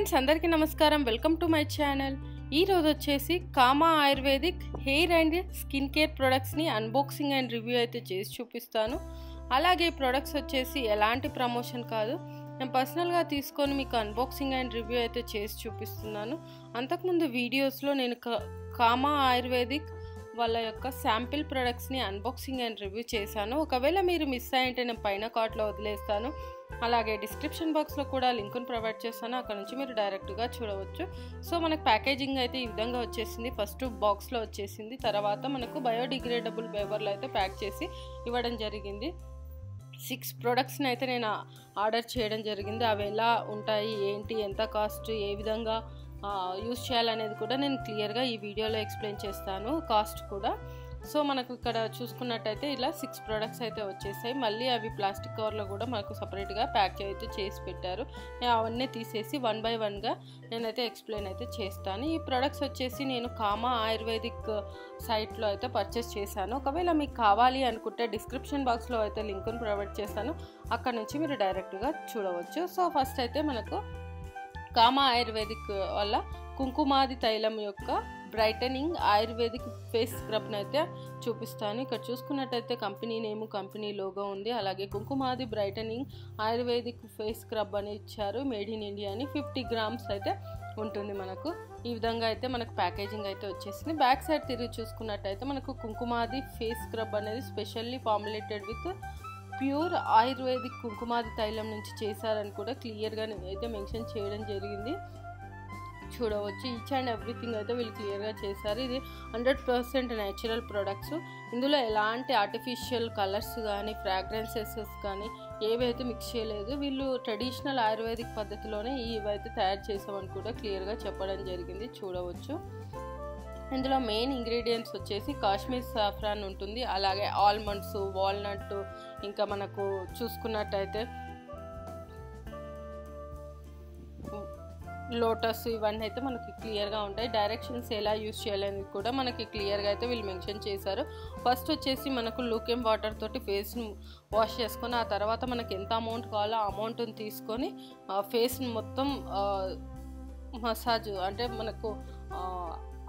Friends అందరికీ నమస్కారం. Welcome to my channel. ఈ రోజు వచ్చేసి కామా Ayurvedic hair and skin care ప్రొడక్ట్స్ని అన్బాక్సింగ్ అండ్ రివ్యూ అయితే చేసి చూపిస్తాను. అలాగే ఈ ప్రొడక్ట్స్ వచ్చేసి ఎలాంటి ప్రమోషన్ కాదు, నేను పర్సనల్గా తీసుకొని మీకు అన్బాక్సింగ్ అండ్ రివ్యూ అయితే చేసి చూపిస్తున్నాను. అంతకుముందు వీడియోస్లో నేను కామా ఆయుర్వేదిక్ వాళ్ళ యొక్క శాంపిల్ ప్రొడక్ట్స్ని అన్బాక్సింగ్ అండ్ రివ్యూ చేశాను. ఒకవేళ మీరు మిస్ అయ్యింటే నేను పైన కార్ట్లో వదిలేస్తాను. అలాగే డిస్క్రిప్షన్ బాక్స్లో కూడా లింక్ను ప్రొవైడ్ చేస్తాను, అక్కడ నుంచి మీరు డైరెక్ట్గా చూడవచ్చు. సో మనకు ప్యాకేజింగ్ అయితే ఈ విధంగా వచ్చేసింది. ఫస్ట్ బాక్స్లో వచ్చేసింది, తర్వాత మనకు బయోడిగ్రేడబుల్ పేపర్లో అయితే ప్యాక్ చేసి ఇవ్వడం జరిగింది. 6 ప్రొడక్ట్స్ని అయితే నేను ఆర్డర్ చేయడం జరిగింది. అవి ఎలా ఉంటాయి, ఏంటి, ఎంత కాస్ట్, ఏ విధంగా యూస్ చేయాలనేది కూడా నేను క్లియర్గా ఈ వీడియోలో ఎక్స్ప్లెయిన్ చేస్తాను, కాస్ట్ కూడా. సో మనకు ఇక్కడ చూసుకున్నట్టయితే ఇలా 6 ప్రొడక్ట్స్ అయితే వచ్చేసాయి. మళ్ళీ అవి ప్లాస్టిక్ కవర్లో కూడా మనకు సపరేట్గా ప్యాక్ అయితే చేసి పెట్టారు. నేను అవన్నీ తీసేసి 1 by 1గా నేనైతే ఎక్స్ప్లెయిన్ అయితే చేస్తాను. ఈ ప్రొడక్ట్స్ వచ్చేసి నేను కామా ఆయుర్వేదిక్ సైట్లో అయితే పర్చేస్ చేశాను. ఒకవేళ మీకు కావాలి అనుకుంటే డిస్క్రిప్షన్ బాక్స్లో అయితే లింక్ను ప్రొవైడ్ చేస్తాను, అక్కడ నుంచి మీరు డైరెక్ట్గా చూడవచ్చు. సో ఫస్ట్ అయితే మనకు కామా ఆయుర్వేదిక్ వల్ల కుంకుమాది తైలం యొక్క బ్రైటనింగ్ ఆయుర్వేదిక్ ఫేస్ స్క్రబ్ని అయితే చూపిస్తాను. ఇక్కడ చూసుకున్నట్టయితే కంపెనీ నేము, కంపెనీ లోగో ఉంది. అలాగే Kumkumadi brightening ayurvedic face scrub అని ఇచ్చారు. మేడ్ ఇన్ ఇండియా అని 50 grams అయితే ఉంటుంది. మనకు ఈ విధంగా అయితే మనకు ప్యాకేజింగ్ అయితే వచ్చేసింది. బ్యాక్ సైడ్ తిరిగి చూసుకున్నట్టయితే మనకు కుంకుమాది ఫేస్ స్క్రబ్ అనేది specially formulated with pure ayurvedic Kumkumadi తైలం నుంచి చేశారని కూడా క్లియర్గా అయితే మెన్షన్ చేయడం జరిగింది. చూడవచ్చు, ఈచ్ అండ్ ఎవ్రీథింగ్ అయితే వీళ్ళు క్లియర్గా చేశారు. ఇది 100% న్యాచురల్ ప్రొడక్ట్స్. ఇందులో ఎలాంటి ఆర్టిఫిషియల్ కలర్స్ కానీ ఫ్రాగ్రెన్సెస్ కానీ ఏవైతే మిక్స్ చేయలేదు. వీళ్ళు ట్రెడిషనల్ ఆయుర్వేదిక్ పద్ధతిలోనే ఇవైతే తయారు చేసామని కూడా క్లియర్గా చెప్పడం జరిగింది. చూడవచ్చు, ఇందులో మెయిన్ ఇంగ్రీడియంట్స్ వచ్చేసి కాశ్మీర్ సాఫ్రాన్ ఉంటుంది, అలాగే ఆల్మండ్స్, వాల్నట్, ఇంకా మనకు చూసుకున్నట్టయితే లోటస్, ఇవన్నీ అయితే మనకి క్లియర్గా ఉంటాయి. డైరెక్షన్స్ ఎలా యూస్ చేయాలనేది కూడా మనకి క్లియర్గా అయితే వీళ్ళు మెన్షన్ చేశారు. ఫస్ట్ వచ్చేసి మనకు లూకెమ్ వాటర్ తోటి ఫేస్ని వాష్ చేసుకొని ఆ తర్వాత మనకి ఎంత అమౌంట్ కావాలో ఆ అమౌంట్ని తీసుకొని ఫేస్ని మొత్తం మసాజ్, అంటే మనకు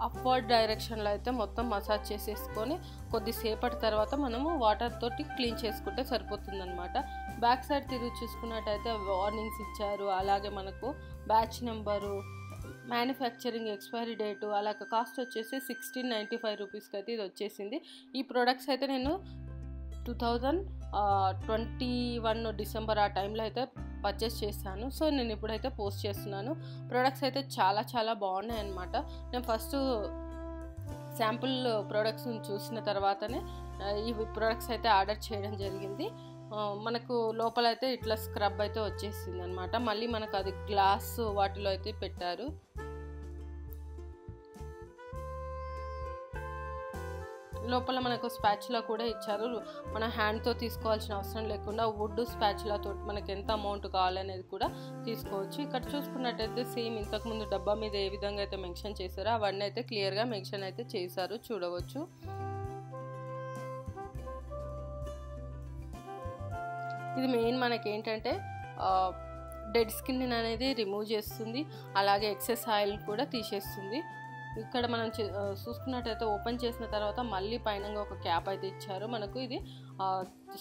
అప్వర్డ్ డైరెక్షన్లో అయితే మొత్తం మసాజ్ చేసేసుకొని కొద్దిసేపటి తర్వాత మనము వాటర్ తోటి క్లీన్ చేసుకుంటే సరిపోతుందన్నమాట. బ్యాక్ సైడ్ తిరిగి చూసుకున్నట్టయితే వార్నింగ్స్ ఇచ్చారు. అలాగే మనకు batch number, manufacturing expiry date, అలాగే కాస్ట్ వచ్చేసి 1695 రూపీస్కి అయితే ఇది వచ్చేసింది. ఈ ప్రొడక్ట్స్ అయితే నేను 2021 డిసెంబర్ ఆ టైంలో అయితే పర్చేస్ చేశాను. సో నేను ఇప్పుడైతే పోస్ట్ చేస్తున్నాను. ప్రొడక్ట్స్ అయితే చాలా బాగున్నాయి అన్నమాట. నేను ఫస్ట్ శాంపుల్ ప్రొడక్ట్స్ని చూసిన తర్వాతనే ఈ ప్రొడక్ట్స్ అయితే ఆర్డర్ చేయడం జరిగింది. మనకు లోపల అయితే ఇట్లా స్క్రబ్ అయితే వచ్చేసింది అనమాట. మళ్ళీ మనకు అది గ్లాస్ వాటిలో అయితే పెట్టారు. లోపల మనకు స్పాచులా కూడా ఇచ్చారు. మన హ్యాండ్తో తీసుకోవాల్సిన అవసరం లేకుండా వుడ్ స్పాచులాతో మనకి ఎంత అమౌంట్ కావాలనేది కూడా తీసుకోవచ్చు. ఇక్కడ చూసుకున్నట్టయితే సేమ్ ఇంతకుముందు డబ్బా మీద ఏ విధంగా అయితే మెన్షన్ చేశారో అవన్నీ అయితే క్లియర్గా మెన్షన్ అయితే చేశారు. చూడవచ్చు, ఇది మెయిన్ మనకి ఏంటంటే డెడ్ స్కిన్ అనేది రిమూవ్ చేస్తుంది, అలాగే ఎక్సెస్ ఆయిల్ కూడా తీసేస్తుంది. ఇక్కడ మనం చూసుకున్నట్టయితే ఓపెన్ చేసిన తర్వాత మళ్ళీ పైన ఒక క్యాప్ అయితే ఇచ్చారు. మనకు ఇది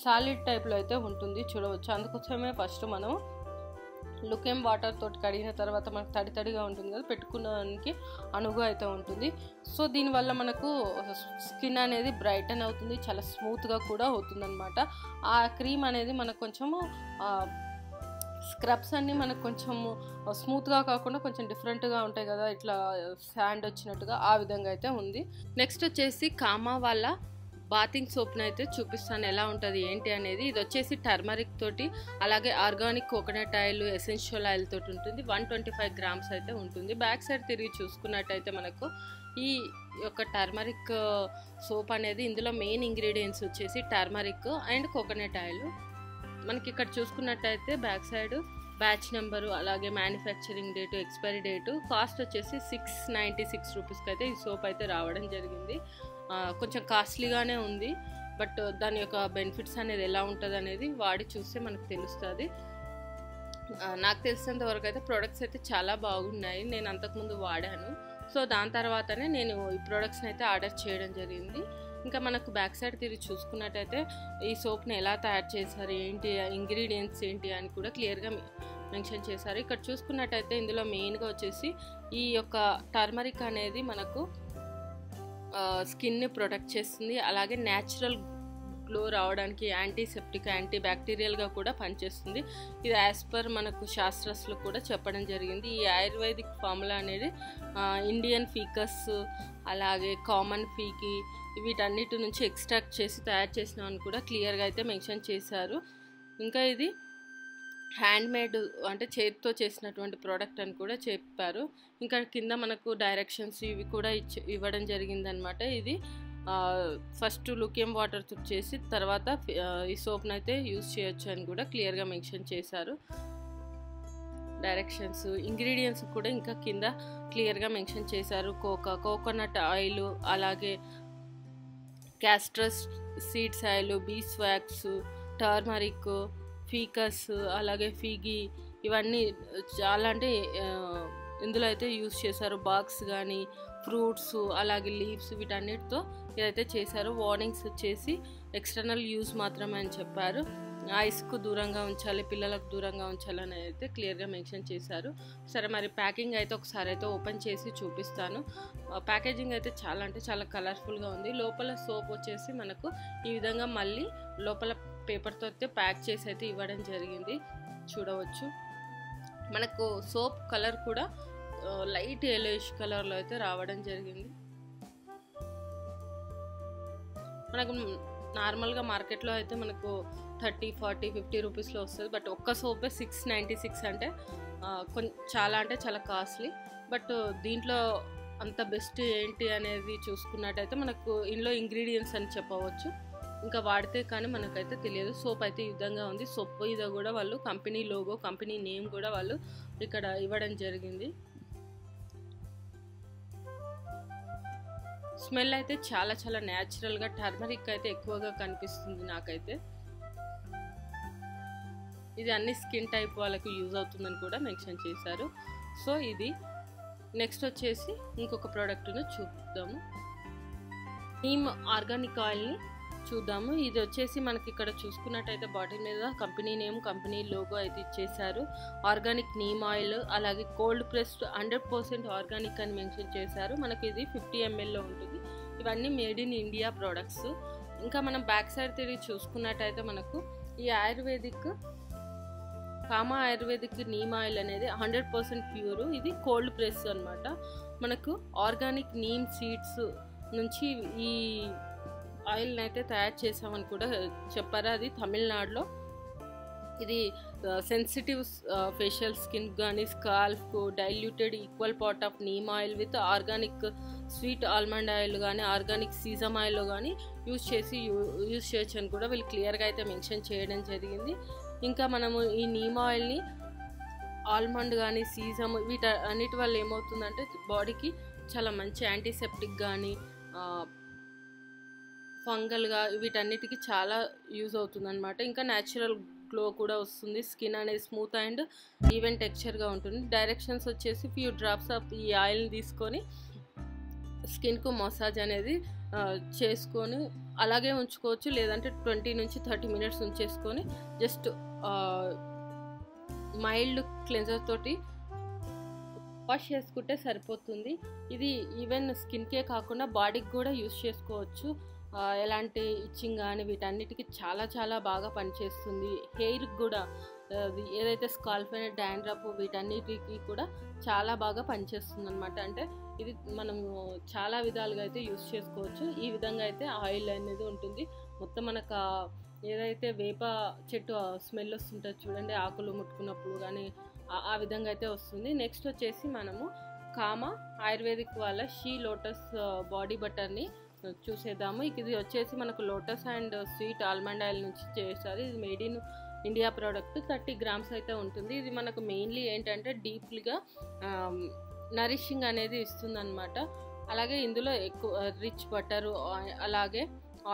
సాలిడ్ టైప్లో అయితే ఉంటుంది. చూడవచ్చు, అందుకోసమే ఫస్ట్ మనం లుకెమ్ వాటర్ తోటి కడిగిన తర్వాత మనకు తడిగా ఉంటుంది కదా, పెట్టుకున్నానికి అనుగు అయితే ఉంటుంది. సో దీనివల్ల మనకు స్కిన్ అనేది బ్రైటన్ అవుతుంది, చాలా స్మూత్గా కూడా అవుతుంది అనమాట. ఆ క్రీమ్ అనేది మనకు కొంచెము స్క్రబ్స్ అన్నీ మనకు కొంచెం స్మూత్గా కాకుండా కొంచెం డిఫరెంట్గా ఉంటాయి కదా, ఇట్లా శాండ్ వచ్చినట్టుగా ఆ విధంగా అయితే ఉంది. నెక్స్ట్ వచ్చేసి కామా వాళ్ళ బాతింగ్ సోప్ని అయితే చూపిస్తాను, ఎలా ఉంటుంది ఏంటి అనేది. ఇది వచ్చేసి టర్మరిక్ తోటి, అలాగే organic coconut oil, essential oil తోటి ఉంటుంది. 125 grams అయితే ఉంటుంది. బ్యాక్ సైడ్ తిరిగి చూసుకున్నట్టయితే మనకు ఈ యొక్క టర్మరిక్ సోప్ అనేది, ఇందులో మెయిన్ ఇంగ్రీడియంట్స్ వచ్చేసి టర్మరిక్ అండ్ కోకోనట్ ఆయిల్. మనకి ఇక్కడ చూసుకున్నట్టయితే బ్యాక్ సైడ్ బ్యాచ్ నెంబరు, అలాగే manufacturing date, expiry date, cost వచ్చేసి 696 రూపీస్కి అయితే ఈ సోప్ అయితే రావడం జరిగింది. కొంచెం కాస్ట్లీగానే ఉంది, బట్ దాని యొక్క బెనిఫిట్స్ అనేది ఎలా ఉంటుంది అనేది వాడి చూస్తే మనకు తెలుస్తుంది. నాకు తెలిసినంత వరకు అయితే ప్రోడక్ట్స్ అయితే చాలా బాగున్నాయి. నేను అంతకుముందు వాడాను. సో దాని తర్వాతనే నేను ఈ ప్రోడక్ట్స్ని అయితే ఆర్డర్ చేయడం జరిగింది. ఇంకా మనకు బ్యాక్ సైడ్ తిరిగి చూసుకున్నట్టయితే ఈ సోప్ని ఎలా తయారు చేశారు, ఏంటి ఇంగ్రీడియంట్స్ ఏంటి అని కూడా క్లియర్గా మెన్షన్ చేశారు. ఇక్కడ చూసుకున్నట్టయితే ఇందులో మెయిన్గా వచ్చేసి ఈ యొక్క టర్మరిక్ అనేది మనకు స్కిన్ని ప్రొటెక్ట్ చేస్తుంది. అలాగే న్యాచురల్ గ్లో రావడానికి యాంటీసెప్టిక్, యాంటీ బ్యాక్టీరియల్గా కూడా పనిచేస్తుంది. ఇది యాజ్ పర్ మనకు శాస్త్రస్లో కూడా చెప్పడం జరిగింది. ఈ ఆయుర్వేదిక్ ఫార్ములా అనేది ఇండియన్ ఫీకస్ అలాగే కామన్ ఫీకి వీటన్నిటి నుంచి ఎక్స్ట్రాక్ట్ చేసి తయారు చేసినామని కూడా క్లియర్గా అయితే మెన్షన్ చేశారు. ఇంకా ఇది హ్యాండ్మేడ్ అంటే చేతితో చేసినటువంటి ప్రోడక్ట్ అని కూడా చెప్పారు. ఇంకా కింద మనకు డైరెక్షన్స్ ఇవి కూడా ఇవ్వడం జరిగిందనమాట. ఇది ఫస్ట్ లుకెమ్ వాటర్తో చేసి తర్వాత ఈ సోప్ని అయితే యూజ్ చేయొచ్చు అని కూడా క్లియర్గా మెన్షన్ చేశారు. డైరెక్షన్స్, ఇంగ్రీడియంట్స్ కూడా ఇంకా కింద క్లియర్గా మెన్షన్ చేశారు. కోకోనట్ ఆయిల్, అలాగే క్యాస్టర్ సీడ్స్ ఆయిల్, బీస్ వ్యాక్స్, టర్మరిక్, ఫీకస్, అలాగే ఫిగి ఇవన్నీ చాలా అంటే ఇందులో అయితే యూజ్ చేశారు. బాక్స్ కానీ ఫ్రూట్స్ అలాగే లీవ్స్ వీటన్నిటితో ఇదైతే చేశారు. వార్నింగ్స్ వచ్చేసి ఎక్స్టర్నల్ యూజ్ మాత్రమే అని చెప్పారు. ఐస్కు దూరంగా ఉంచాలి, పిల్లలకు దూరంగా ఉంచాలని అయితే క్లియర్గా మెన్షన్ చేశారు. సరే మరి ప్యాకింగ్ అయితే ఒకసారి అయితే ఓపెన్ చేసి చూపిస్తాను. ప్యాకేజింగ్ అయితే చాలా అంటే చాలా కలర్ఫుల్గా ఉంది. లోపల సోప్ వచ్చేసి మనకు ఈ విధంగా మళ్ళీ లోపల పేపర్తో అయితే ప్యాక్ చేసి అయితే ఇవ్వడం జరిగింది. చూడవచ్చు మనకు సోప్ కలర్ కూడా లైట్ యెల్లోయిష్ కలర్లో అయితే రావడం జరిగింది. మనకు నార్మల్గా మార్కెట్లో అయితే మనకు 30, 40, 50 రూపీస్లో వస్తుంది. బట్ ఒక్క సోపే 696 అంటే చాలా అంటే చాలా కాస్ట్లీ. బట్ దీంట్లో అంత బెస్ట్ ఏంటి అనేది చూసుకున్నట్టయితే మనకు ఇందులో ఇంగ్రీడియంట్స్ అని చెప్పవచ్చు. ఇంకా వాడితే కానీ మనకైతే తెలియదు. సోప్ అయితే ఈ విధంగా ఉంది. సోప్ ఇది కూడా వాళ్ళు కంపెనీ లోగో, కంపెనీ నేమ్ కూడా వాళ్ళు ఇక్కడ ఇవ్వడం జరిగింది. స్మెల్ అయితే చాలా చాలా న్యాచురల్గా టర్మరిక్ అయితే ఎక్కువగా కనిపిస్తుంది నాకైతే. ఇది అన్ని స్కిన్ టైప్ వాళ్ళకి యూజ్ అవుతుందని కూడా మెన్షన్ చేశారు. సో ఇది నెక్స్ట్ వచ్చేసి ఇంకొక ప్రోడక్ట్ను చూద్దాము. నీమ్ ఆర్గానిక్ ఆయిల్ని చూద్దాము. ఇది వచ్చేసి మనకి ఇక్కడ చూసుకున్నట్టయితే బాటిల్ మీద కంపెనీ నేమ్, కంపెనీ లోగో అయితే ఇచ్చేసారు. ఆర్గానిక్ నీమ్ ఆయిల్, అలాగే కోల్డ్ ప్రెస్డ్ 100% ఆర్గానిక్ అని మెన్షన్ చేశారు. మనకి ఇది 50 mlలో ఉంటుంది. ఇవన్నీ మేడ్ ఇన్ ఇండియా ప్రోడక్ట్స్. ఇంకా మనం బ్యాక్ సైడ్ తిరిగి చూసుకున్నట్టయితే మనకు ఈ ayurvedic comma ayurvedic neem oil అనేది 100% ప్యూర్. ఇది కోల్డ్ ప్రెస్ అనమాట. మనకు ఆర్గానిక్ నీమ్ సీడ్స్ నుంచి ఈ ఆయిల్ని అయితే తయారు చేసామని కూడా చెప్పారు. అది తమిళనాడులో. ఇది సెన్సిటివ్ ఫేషియల్ స్కిన్ కానీ స్కాల్ఫ్కు diluted equal part of neem oil with organic sweet almond oil కానీ ఆర్గానిక్ సీజమ్ ఆయిల్ కానీ యూజ్ చేయొచ్చు అని కూడా వీళ్ళు క్లియర్గా అయితే మెన్షన్ చేయడం జరిగింది. ఇంకా మనము ఈ నీమ్ ఆయిల్ని ఆల్మండ్ కానీ సీజమ్ అన్నిటి వల్ల ఏమవుతుందంటే బాడీకి చాలా మంచి యాంటీసెప్టిక్ కానీ ఫంగల్గా వీటన్నిటికీ చాలా యూజ్ అవుతుంది అనమాట. ఇంకా న్యాచురల్ గ్లో కూడా వస్తుంది. స్కిన్ అనేది స్మూత్ అండ్ ఈవెన్ టెక్స్చర్గా ఉంటుంది. డైరెక్షన్స్ వచ్చేసి ఫ్యూ డ్రాప్స్ ఆఫ్ ఈ ఆయిల్ని తీసుకొని స్కిన్కు మసాజ్ అనేది చేసుకొని అలాగే ఉంచుకోవచ్చు. లేదంటే 20 నుంచి 30 మినిట్స్ ఉంచేసుకొని జస్ట్ మైల్డ్ క్లెన్జర్ తోటి వాష్ చేసుకుంటే సరిపోతుంది. ఇది ఈవెన్ స్కిన్కే కాకుండా బాడీకి కూడా యూజ్ చేసుకోవచ్చు. ఎలాంటి ఇచ్చింగ్ కానీ వీటన్నిటికీ చాలా చాలా బాగా పనిచేస్తుంది. హెయిర్కి కూడా ఏదైతే స్కాల్ప్ అయిన డాండ్రఫ్ వీటన్నిటికీ కూడా చాలా బాగా పనిచేస్తుంది అనమాట. అంటే ఇది మనం చాలా విధాలుగా అయితే యూజ్ చేసుకోవచ్చు. ఈ విధంగా అయితే ఆయిల్ అనేది ఉంటుంది. మొత్తం మనకు ఏదైతే వేప చెట్టు స్మెల్ వస్తుంటుంది చూడండి, ఆకులు ముట్టుకున్నప్పుడు కానీ ఆ విధంగా అయితే వస్తుంది. నెక్స్ట్ వచ్చేసి మనము కామా ఆయుర్వేదిక్ వాళ్ళ షీ లోటస్ బాడీ బటర్ని చూసేద్దాము. ఇది వచ్చేసి మనకు lotus and sweet almond oil నుంచి చేస్తారు. ఇది made in India product. 30 grams అయితే ఉంటుంది. ఇది మనకు మెయిన్లీ ఏంటంటే డీప్లీగా నరిషింగ్ అనేది ఇస్తుంది అనమాట. అలాగే ఇందులో ఎక్కువ రిచ్ బటర్ అలాగే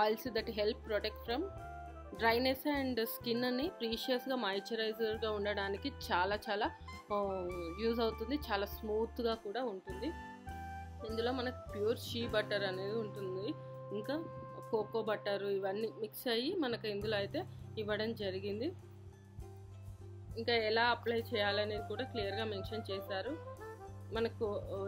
oils that help protect from dryness and skin అని ప్రీషియస్గా మాయిశ్చరైజర్గా ఉండడానికి చాలా చాలా యూజ్ అవుతుంది. చాలా స్మూత్గా కూడా ఉంటుంది. ఇందులో మనకు ప్యూర్ షీ బటర్ అనేది ఉంటుంది, ఇంకా కోకో బటర్ ఇవన్నీ మిక్స్ అయ్యి మనకు ఇందులో అయితే ఇవ్వడం జరిగింది. ఇంకా ఎలా అప్లై చేయాలనేది కూడా క్లియర్గా మెన్షన్ చేశారు. మనకు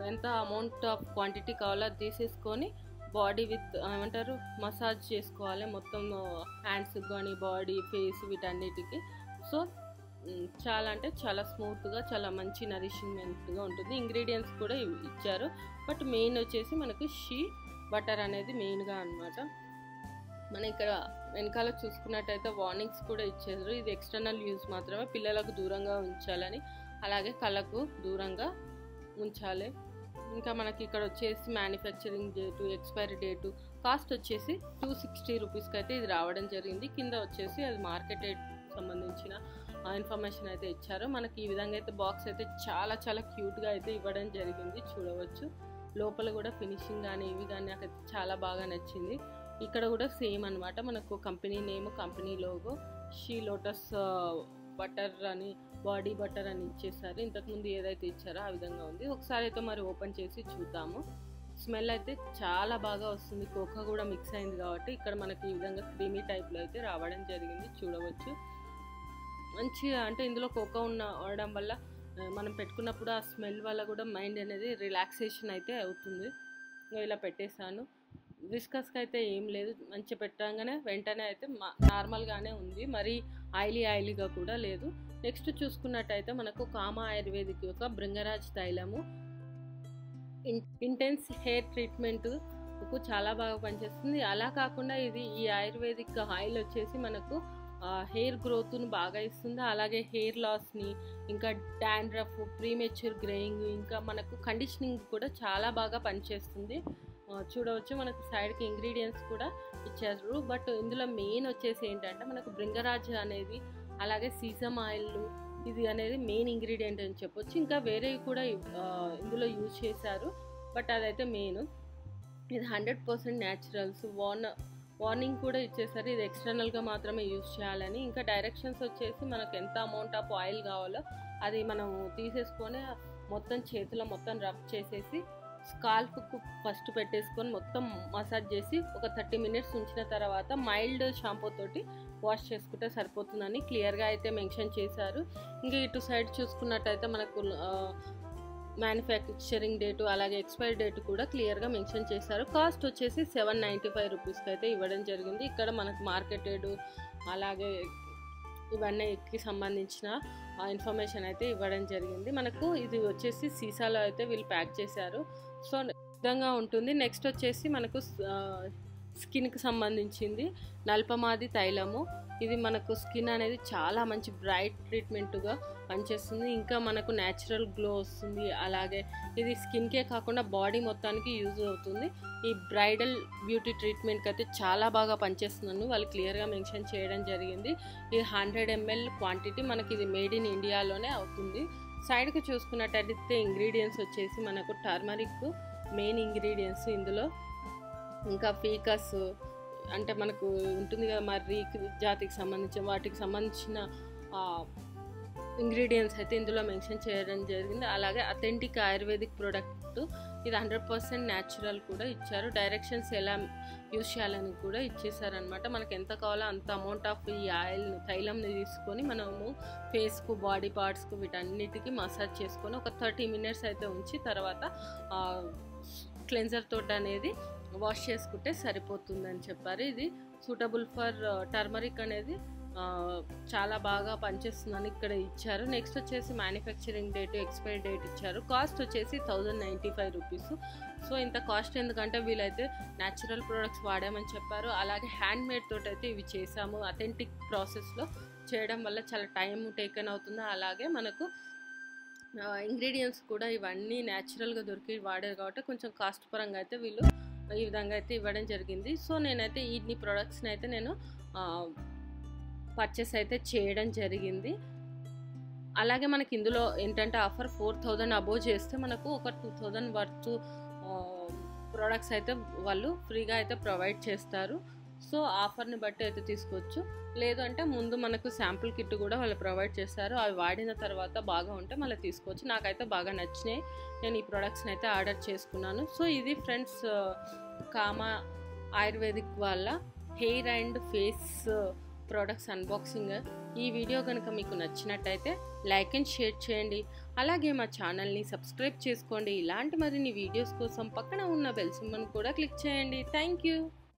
ఎంత అమౌంట్ ఆఫ్ క్వాంటిటీ కావాలో అది తీసేసుకొని బాడీ విత్ ఏమంటారు మసాజ్ చేసుకోవాలి మొత్తం హ్యాండ్స్కి కానీ బాడీ ఫేస్ వీటన్నిటికి. సో చాలా అంటే చాలా స్మూత్గా చాలా మంచి నరిషింగ్మెంట్గా ఉంటుంది. ఇంగ్రీడియంట్స్ కూడా ఇచ్చారు, బట్ మెయిన్ వచ్చేసి మనకు షీ బటర్ అనేది మెయిన్గా అనమాట. మనం ఇక్కడ వెనకాల చూసుకున్నట్టయితే వార్నింగ్స్ కూడా ఇచ్చారు. ఇది ఎక్స్టర్నల్ యూజ్ మాత్రమే, పిల్లలకు దూరంగా ఉంచాలని, అలాగే కళ్ళకు దూరంగా ఉంచాలి. ఇంకా మనకి ఇక్కడ వచ్చేసి manufacturing date, expiry date, cost వచ్చేసి 260 రూపీస్కి అయితే ఇది రావడం జరిగింది. కింద వచ్చేసి అది మార్కెట్ రేట్ సంబంధించిన ఇన్ఫర్మేషన్ అయితే ఇచ్చారు. మనకి ఈ విధంగా అయితే బాక్స్ అయితే చాలా చాలా క్యూట్గా అయితే ఇవ్వడం జరిగింది, చూడవచ్చు. లోపల కూడా ఫినిషింగ్ కానీ ఇవి కానీ నాకైతే చాలా బాగా నచ్చింది. ఇక్కడ కూడా సేమ్ అనమాట, మనకు company name, company logo, she lotus butter అని, బాడీ బటర్ అని ఇచ్చేసారు. ఇంతకుముందు ఏదైతే ఇచ్చారో ఆ విధంగా ఉంది. ఒకసారి అయితే మరి ఓపెన్ చేసి చూద్దాము. స్మెల్ అయితే చాలా బాగా వస్తుంది, కోకా కూడా మిక్స్ అయింది కాబట్టి ఇక్కడ మనకి ఈ విధంగా క్రీమీ టైప్లో అయితే రావడం జరిగింది, చూడవచ్చు. మంచిగా అంటే ఇందులో కోకా అవడం వల్ల మనం పెట్టుకున్నప్పుడు ఆ స్మెల్ వల్ల కూడా మైండ్ అనేది రిలాక్సేషన్ అయితే అవుతుంది. ఇలా పెట్టేశాను. విస్కస్కి అయితే ఏం లేదు, మంచిగా పెట్టగానే వెంటనే అయితే నార్మల్గానే ఉంది, మరీ ఆయిలీగా కూడా లేదు. నెక్స్ట్ చూసుకున్నట్టయితే మనకు కామా ఆయుర్వేదిక్ యొక్క భృంగరాజ్ తైలము ఇంటెన్స్ హెయిర్ ట్రీట్మెంట్కు చాలా బాగా పనిచేస్తుంది. అలా కాకుండా ఈ ఆయుర్వేదిక్ ఆయిల్ వచ్చేసి మనకు హెయిర్ గ్రోత్ను బాగా ఇస్తుంది, అలాగే హెయిర్ లాస్ని, ఇంకా డాండ్రఫ్, ప్రీమెచ్యూర్ గ్రేయింగ్, ఇంకా మనకు కండిషనింగ్ కూడా చాలా బాగా పనిచేస్తుంది. చూడవచ్చు మనకు సైడ్కి ఇంగ్రీడియంట్స్ కూడా ఇచ్చారు, బట్ ఇందులో మెయిన్ వచ్చేసి ఏంటంటే మనకు భృంగరాజ్ అనేది, అలాగే సీసమ్ ఆయిల్ ఇది అనేది మెయిన్ ఇంగ్రీడియంట్ అని చెప్పొచ్చు. ఇంకా వేరేవి కూడా ఇందులో యూజ్ చేశారు, బట్ అదైతే మెయిన్. ఇది 100% న్యాచురల్స్. వార్నింగ్ కూడా ఇచ్చేసారు, ఇది ఎక్స్టర్నల్గా మాత్రమే యూజ్ చేయాలని. ఇంకా డైరెక్షన్స్ వచ్చేసి మనకు ఎంత అమౌంట్ ఆఫ్ ఆయిల్ కావాలో అది మనం తీసేసుకొని మొత్తం చేతిలో మొత్తం రబ్ చేసేసి స్కాల్ప్కు ఫస్ట్ పెట్టేసుకొని మొత్తం మసాజ్ చేసి ఒక 30 మినిట్స్ ఉంచిన తర్వాత మైల్డ్ షాంపూ తోటి వాష్ చేసుకుంటే సరిపోతుందని క్లియర్గా అయితే మెన్షన్ చేశారు. ఇంకా ఇటు సైడ్ చూసుకున్నట్టయితే మనకు మ్యానుఫ్యాక్చరింగ్ డేటు, అలాగే ఎక్స్పైరీ డేట్ కూడా క్లియర్గా మెన్షన్ చేశారు. కాస్ట్ వచ్చేసి 795 రూపీస్కి అయితే ఇవ్వడం జరిగింది. ఇక్కడ మనకు మార్కెటెడ్ అలాగే ఇవన్నీకి సంబంధించిన ఇన్ఫర్మేషన్ అయితే ఇవ్వడం జరిగింది. మనకు ఇది వచ్చేసి సీసాలో అయితే వీళ్ళు ప్యాక్ చేశారు, సో విధంగా ఉంటుంది. నెక్స్ట్ వచ్చేసి మనకు స్కిన్కి సంబంధించింది నల్పమాది తైలము. ఇది మనకు స్కిన్ అనేది చాలా మంచి బ్రైట్ ట్రీట్మెంట్గా పనిచేస్తుంది, ఇంకా మనకు న్యాచురల్ గ్లో వస్తుంది. అలాగే ఇది స్కిన్కే కాకుండా బాడీ మొత్తానికి యూజ్ అవుతుంది. ఈ బ్రైడల్ బ్యూటీ ట్రీట్మెంట్కి అయితే చాలా బాగా పనిచేస్తుందని వాళ్ళు క్లియర్గా మెన్షన్ చేయడం జరిగింది. ఇది 100 ml క్వాంటిటీ, మనకి ఇది మేడ్ ఇన్ ఇండియాలోనే అవుతుంది. సైడ్కి చూసుకున్నట్టయితే ఇంగ్రీడియంట్స్ వచ్చేసి మనకు టర్మరిక్ మెయిన్ ఇంగ్రీడియంట్స్ ఇందులో, ఇంకా ఫీకస్ అంటే మనకు ఉంటుంది కదా మర్రి జాతికి సంబంధించిన వాటికి సంబంధించిన ఇంగ్రీడియంట్స్ అయితే ఇందులో మెన్షన్ చేయడం జరిగింది. అలాగే అథెంటిక్ ఆయుర్వేదిక్ ప్రోడక్ట్, ఇది 100% న్యాచురల్ కూడా ఇచ్చారు. డైరెక్షన్స్ ఎలా యూజ్ చేయాలని కూడా ఇచ్చేసారనమాట. మనకు ఎంత కావాలో అంత అమౌంట్ ఆఫ్ ఈ ఆయిల్ని తైలంని తీసుకొని మనము ఫేస్కు, బాడీ పార్ట్స్కు వీటన్నిటికీ మసాజ్ చేసుకొని ఒక 30 మినిట్స్ అయితే ఉంచి తర్వాత క్లెన్జర్ తోటి అనేది వాష్ చేసుకుంటే సరిపోతుందని చెప్పారు. ఇది సూటబుల్ ఫర్ టర్మరిక్ అనేది చాలా బాగా పనిచేస్తుందని ఇక్కడ ఇచ్చారు. నెక్స్ట్ వచ్చేసి మ్యానుఫ్యాక్చరింగ్ డేట్, ఎక్స్పైరీ డేట్ ఇచ్చారు. కాస్ట్ వచ్చేసి 1095 రూపీస్. సో ఇంత కాస్ట్ ఎందుకంటే వీళ్ళైతే న్యాచురల్ ప్రోడక్ట్స్ వాడామని చెప్పారు, అలాగే హ్యాండ్ మేడ్ తోటి అయితే ఇవి చేసాము. అథెంటిక్ ప్రాసెస్లో చేయడం వల్ల చాలా టైం టేకన్ అవుతుంది. అలాగే మనకు ఇంగ్రీడియంట్స్ కూడా ఇవన్నీ న్యాచురల్గా దొరికి వాడారు కాబట్టి కొంచెం కాస్ట్ పరంగా అయితే వీళ్ళు ఈ విధంగా అయితే ఇవ్వడం జరిగింది. సో నేనైతే ఇన్ని ప్రోడక్ట్స్ని అయితే నేను పర్చేస్ అయితే చేయడం జరిగింది. అలాగే మనకి ఇందులో ఏంటంటే ఆఫర్ 4000 అబోవ్ చేస్తే మనకు ఒక 2000 వర్త్ ప్రోడక్ట్స్ అయితే వాళ్ళు ఫ్రీగా అయితే ప్రొవైడ్ చేస్తారు. సో ఆఫర్ని బట్టి అయితే తీసుకోవచ్చు. లేదు అంటే ముందు మనకు శాంపుల్ కిట్ కూడా వాళ్ళు ప్రొవైడ్ చేస్తారు. అవి వాడిన తర్వాత బాగా ఉంటే మళ్ళీ తీసుకోవచ్చు. నాకైతే బాగా నచ్చినాయి. నేను ఈ ప్రొడక్ట్స్ని అయితే ఆర్డర్ చేసుకున్నాను. సో ఇది ఫ్రెండ్స్ కామా ఆయుర్వేదిక్ వాళ్ళ hair and face products unboxing. ఈ వీడియో కనుక మీకు నచ్చినట్టయితే లైక్ అండ్ షేర్ చేయండి. అలాగే మా ఛానల్ని సబ్స్క్రైబ్ చేసుకోండి. ఇలాంటి మరిన్ని వీడియోస్ కోసం పక్కన ఉన్న బెల్ సింబల్ని కూడా క్లిక్ చేయండి. Thank you.